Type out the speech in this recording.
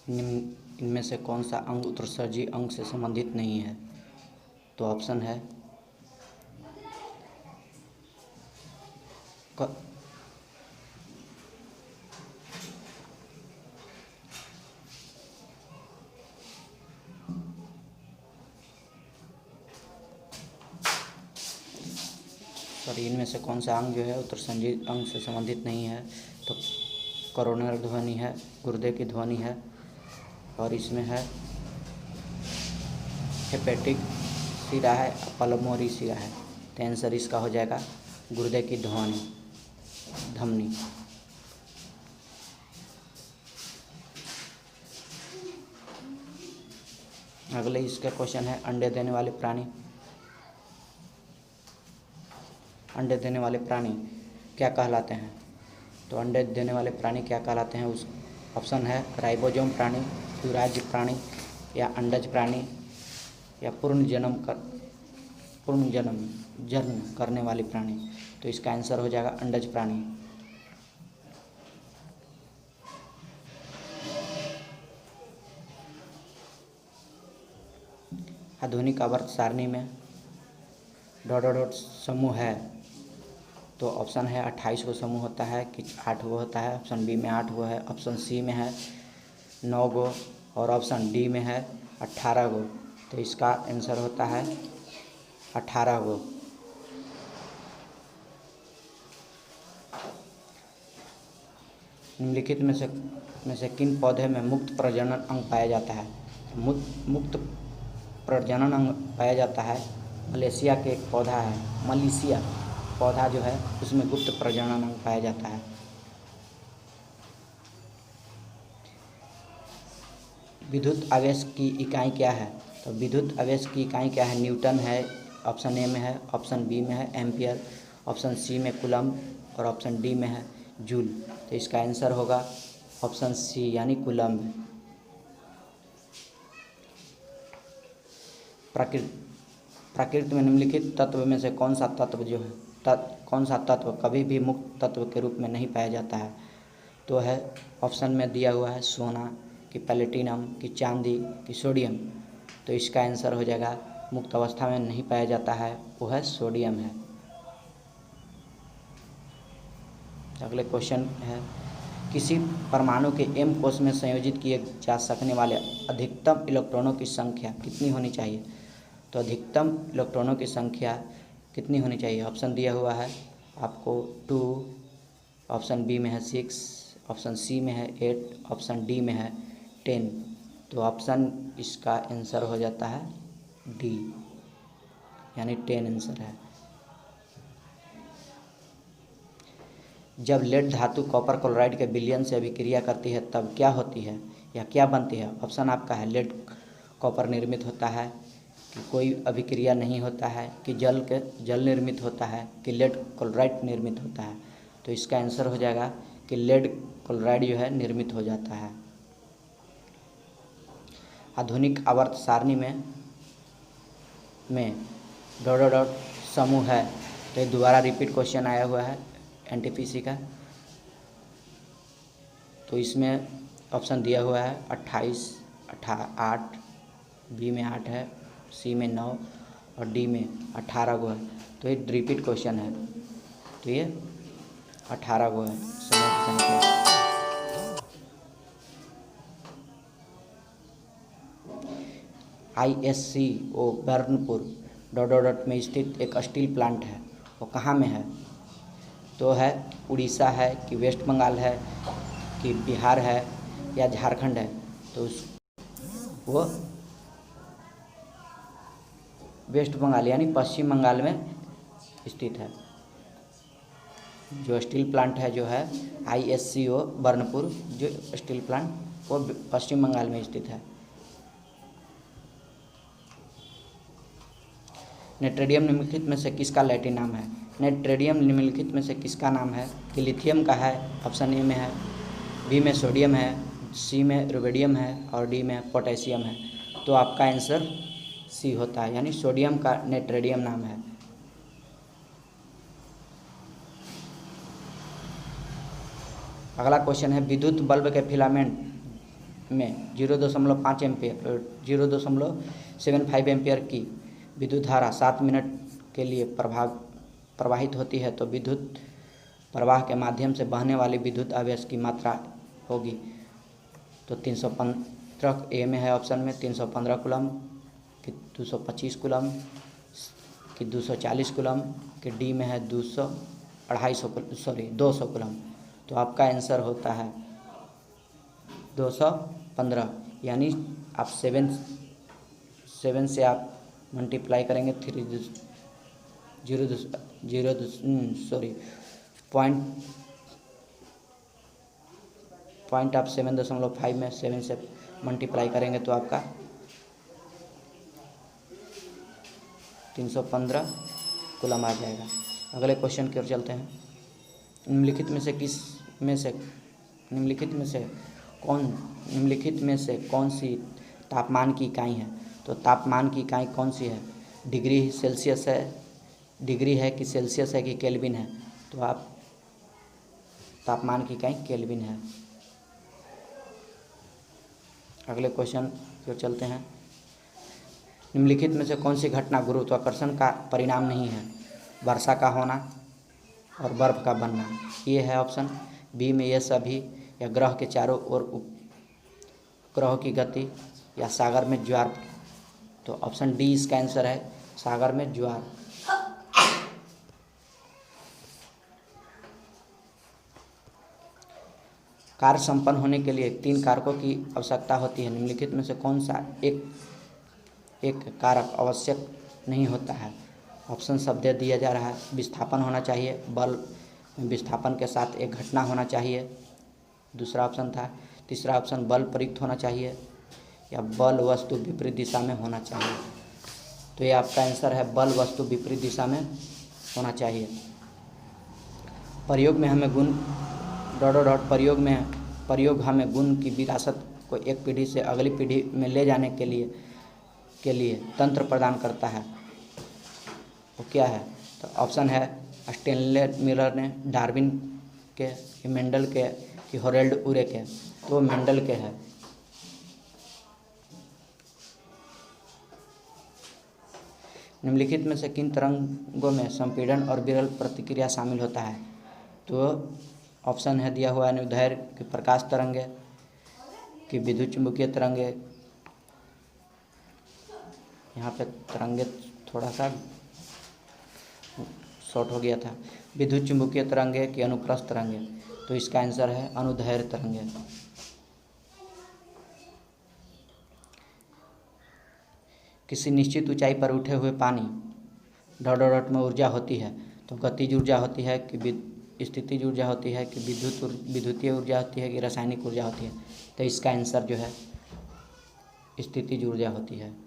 इनमें से कौन सा अंग उत्सर्जी अंग से संबंधित नहीं है? तो ऑप्शन है इनमें से कौन सा अंग जो है उत्सर्जी अंग से संबंधित नहीं है? तो कोरोनरी ध्वनि है, गुर्दे की ध्वनि है, और इसमें है हेपेटिक शिरा है, पल्मोनरी शिरा है। तो आंसर इसका हो जाएगा गुर्दे की धमनी। अगले इसका क्वेश्चन है अंडे देने वाले प्राणी। अंडे देने वाले प्राणी क्या कहलाते हैं? तो अंडे देने वाले प्राणी क्या कहलाते हैं? उस ऑप्शन है राइबोसोम प्राणी, द्विराज्य प्राणी, या अंडज प्राणी, या जन्म करने वाले प्राणी। तो इसका आंसर हो जाएगा अंडज प्राणी। आधुनिक आवर्त सारणी में डॉट समूह है, तो ऑप्शन है 28 गो समूह होता है कि 8 गो होता है? ऑप्शन बी में 8 गो है, ऑप्शन सी में है 9 गो, और ऑप्शन डी में है 18 गो। तो इसका आंसर होता है 18 गो। निम्नलिखित में से किन पौधे में मुक्त प्रजनन अंग पाया जाता है? मुक्त प्रजनन अंग पाया जाता है मलेशिया के एक पौधा है, मलेशिया पौधा जो है उसमें गुप्त प्रजनन अंग पाया जाता है। विद्युत आवेश की इकाई क्या है? तो विद्युत आवेश की इकाई क्या है? न्यूटन है, ऑप्शन ए में है, ऑप्शन बी में है एम्पियर, ऑप्शन सी में कूलम्ब, और ऑप्शन डी में है जूल। तो इसका आंसर होगा ऑप्शन सी यानी कूलम्ब। प्रकृति में निम्नलिखित तत्व में से कौन सा तत्व कभी भी मुक्त तत्व के रूप में नहीं पाया जाता है? तो है ऑप्शन में दिया हुआ है सोना, कि प्लेटिनम, कि चांदी, कि सोडियम। तो इसका आंसर हो जाएगा मुक्त अवस्था में नहीं पाया जाता है, वो है सोडियम है। अगले क्वेश्चन है किसी परमाणु के m कोश में संयोजित किए जा सकने वाले अधिकतम इलेक्ट्रॉनों की संख्या कितनी होनी चाहिए? तो अधिकतम इलेक्ट्रॉनों की संख्या कितनी होनी चाहिए? ऑप्शन दिया हुआ है आपको 2, ऑप्शन बी में है 6, ऑप्शन सी में है 8, ऑप्शन डी में है 10। तो ऑप्शन इसका आंसर हो जाता है डी यानी 10 आंसर है। जब लेड धातु कॉपर क्लोराइड के विलयन से अभिक्रिया करती है तब क्या होती है या क्या बनती है? ऑप्शन आपका है लेड कॉपर निर्मित होता है, कि कोई अभिक्रिया नहीं होता है, कि जल निर्मित होता है, कि लेड क्लोराइड निर्मित होता है। तो इसका आंसर हो जाएगा कि लेड क्लोराइड जो है निर्मित हो जाता है। आधुनिक आवर्त सारणी में डॉट समूह है। तो ये दोबारा रिपीट क्वेश्चन आया हुआ है एनटीपीसी का। तो इसमें ऑप्शन दिया हुआ है 28, 8, बी में 8 है, सी में 9 और डी में 18 गो है। तो ये रिपीट क्वेश्चन है, तो ये 18 गो है समूह की संख्या। ISCO बर्नपुर डॉट में स्थित एक स्टील प्लांट है, वो कहाँ में है? तो है उड़ीसा है, कि वेस्ट बंगाल है, कि बिहार है, या झारखंड है? तो वो वेस्ट बंगाल यानी पश्चिम बंगाल में स्थित है। जो स्टील प्लांट है जो है ISCO बर्नपुर जो स्टील प्लांट वो पश्चिम बंगाल में स्थित है। नेट्रेडियम निम्नलिखित में से किसका लैटिन नाम है? नेट्रेडियम निम्नलिखित में से किसका नाम है? कि लिथियम का है, ऑप्शन ए में है, बी में सोडियम है, सी में रुबिडियम है और डी में पोटेशियम है। तो आपका आंसर सी होता है यानी सोडियम का नेट्रेडियम नाम है। अगला क्वेश्चन है विद्युत बल्ब के फिलामेंट में 0.5 एम्पियर 0.75 एम्पियर की विद्युत धारा 7 मिनट के लिए प्रवाहित होती है तो विद्युत प्रवाह के माध्यम से बहने वाली विद्युत आवेश की मात्रा होगी। तो 315 ए में है ऑप्शन में 315 कूलम कि 225 कूलम कि 240 कूलम कि डी में है 200 कूलम। तो आपका आंसर होता है 215, यानी आप 7 से आप मल्टीप्लाई करेंगे पॉइंट आप 7.5 में 7 से मल्टीप्लाई करेंगे तो आपका 315 कूलम आ जाएगा। अगले क्वेश्चन की ओर चलते हैं। निम्नलिखित में से कौन सी तापमान की इकाई है? तो तापमान की इकाई कौन सी है? डिग्री सेल्सियस है, डिग्री है कि सेल्सियस है कि केल्विन है? तो आप तापमान की इकाई केल्विन है। अगले क्वेश्चन की ओर चलते हैं। निम्नलिखित में से कौन सी घटना गुरुत्वाकर्षण का परिणाम नहीं है? वर्षा का होना और बर्फ का बनना। ये है ऑप्शन बी में ये सभी, या ग्रह के चारों ओर उपग्रहों की गति, या सागर में ज्वार। तो ऑप्शन डी इसका आंसर है, सागर में ज्वार। कार्य संपन्न होने के लिए 3 कारकों की आवश्यकता होती है। निम्नलिखित में से कौन सा एक कारक आवश्यक नहीं होता है? ऑप्शन सब दे दिया जा रहा है। विस्थापन होना चाहिए, बल विस्थापन के साथ एक घटना होना चाहिए, दूसरा ऑप्शन था। तीसरा ऑप्शन बल प्रयुक्त होना चाहिए, या बल वस्तु विपरीत दिशा में होना चाहिए। तो ये आपका आंसर है, बल वस्तु विपरीत दिशा में होना चाहिए। प्रयोग में हमें गुण प्रयोग हमें गुण की विरासत को एक पीढ़ी से अगली पीढ़ी में ले जाने के लिए तंत्र प्रदान करता है। वो क्या है? तो ऑप्शन है स्टेनले मिलर ने, डार्विन के, मेंडल के, कि होरेल्ड उरे के। तो मेंडल के है। निम्नलिखित में से किन तरंगों में संपीड़न और विरल प्रतिक्रिया शामिल होता है? तो ऑप्शन है दिया हुआ अनुदैर्घ्य कि प्रकाश तरंगे, कि विद्युत चुंबकीय तरंगे, यहाँ पे तरंगे थोड़ा सा शॉर्ट हो गया था, विद्युत चुंबकीय तरंगे कि अनुप्रस्थ तरंगे। तो इसका आंसर है अनुदैर्घ्य तरंगे। किसी निश्चित ऊंचाई पर उठे हुए पानी डॉट में ऊर्जा होती है। तो गतिज ऊर्जा होती है कि स्थितिज ऊर्जा होती है कि विद्युतीय ऊर्जा होती है कि रासायनिक ऊर्जा होती है? तो इसका आंसर जो है स्थितिज ऊर्जा होती है।